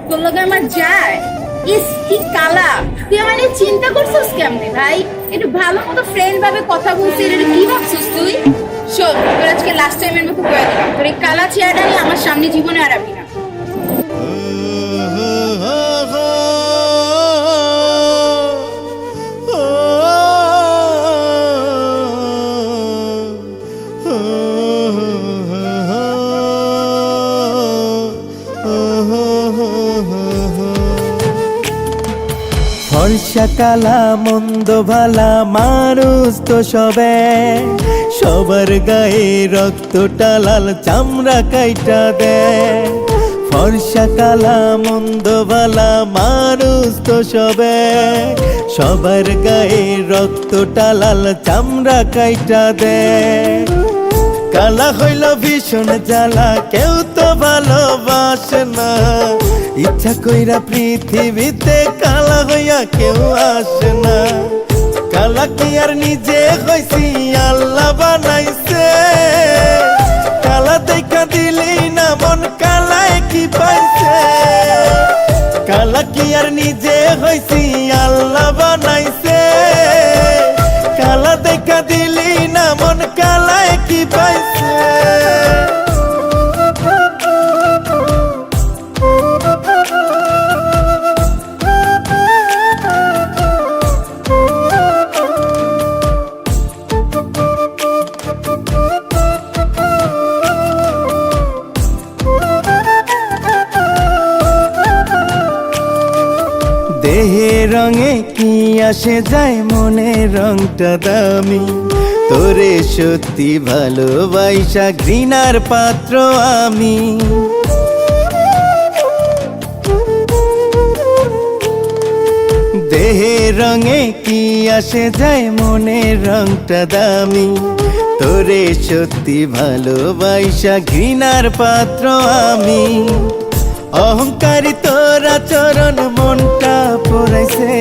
তোর লগে আমার যায়। ইস কি কালা, তুই আমার নিয়ে চিন্তা করছিস কেমনে ভাই? একটু ভালো মতো ফ্রেন্ড ভাবে কথা বলছিস, এটা কি ভাবছিস তুই? শোন, তোর আজকে লাস্ট টাইমের মতো কয়ে দিলাম, তোর এই কালা চেয়ারটা নিয়ে আমার সামনে জীবনে আর আবি না। ফর্সা কালা মন্দ ভালা মানুষ তো সবে, সবার গায়ে রক্তটা লাল চামড়া কাইটা দেয়। ফর্সা কালা মন্দ ভালা মানুষ তো সবে, সবার গায়ে রক্তটা লাল চামড়া কাইটা দেয়। কালা হইল ভীষণ জ্বালা, কেউ তো ভালোবাসে না, ইচ্ছা কইরা পৃথিবীতে কালা হইয়া কেউ আসে না। কালা কি আর নিজে হইছি, আল্লাহ বানাইছে, কালা দেখা দিলেই না মন কালায় কি পাইছে। কালা কি আর নিজে হইছি, আল্লাহ বানাইছে, কালা দেখা দিলেই না মন কালায় কি পাইছে। দেহের রঙে কি আসে যায়, মনের রংটা দামি, তোরে সত্যি ভালোবাসা ঘৃণার পাত্র আমি। দেহের রঙে কি আসে যায়, মনের রংটা দামি, তোরে সত্যি ভালোবাসা ঘৃণার পাত্র আমি। অহংকারী তোরা চরণ মনটা পড়াইছে,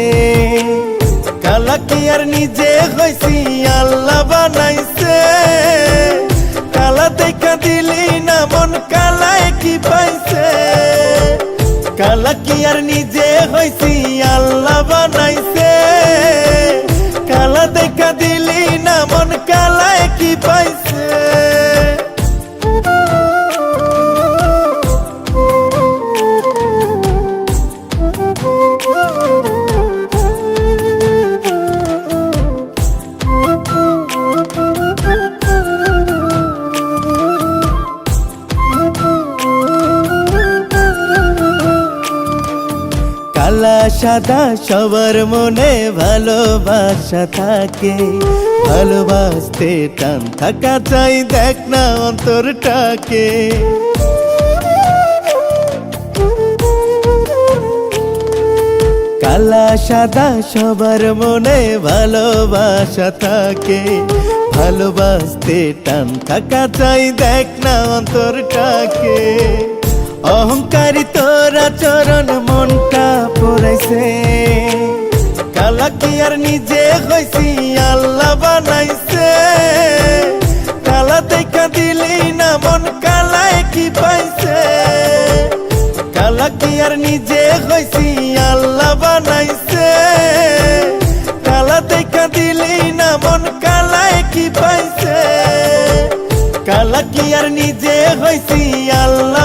কালা কি আর নিজে হইছি, আল্লাহ বানাইছে, কালা দেখা দিলি না মন কালায় কি পাইছে। কালা কি আর নিজে হইছি, আল্লাহ বানাইছে, কালা দেখা দিলি না মন কালায় কি পাইছে। কালা সাদা সবার মনে ভালোবাসা থাকে, ভালোবাসতে টান থাকা চাই, দেখ না অন্তরটাকে। কালা সাদা সবার মনে ভালোবাসা থাকে, ভালোবাসতে টান থাকা চাই, দেখ না অন্তরটাকে। অহংকারী তোরা চরণ মনটা পড়াইছে, কালা কি আর নিজে হইছি, আল্লাহ বানাইছে, কালা দেখা দিলেই না মন কালায় কি পাইছে। কালা কি আর নিজে হইছি, আল্লাহ বানাইছে, কালা দেখা দিলেই না মন কালায় কি পাইছে। কালা কি আর নিজে হইছি, আল্লাহ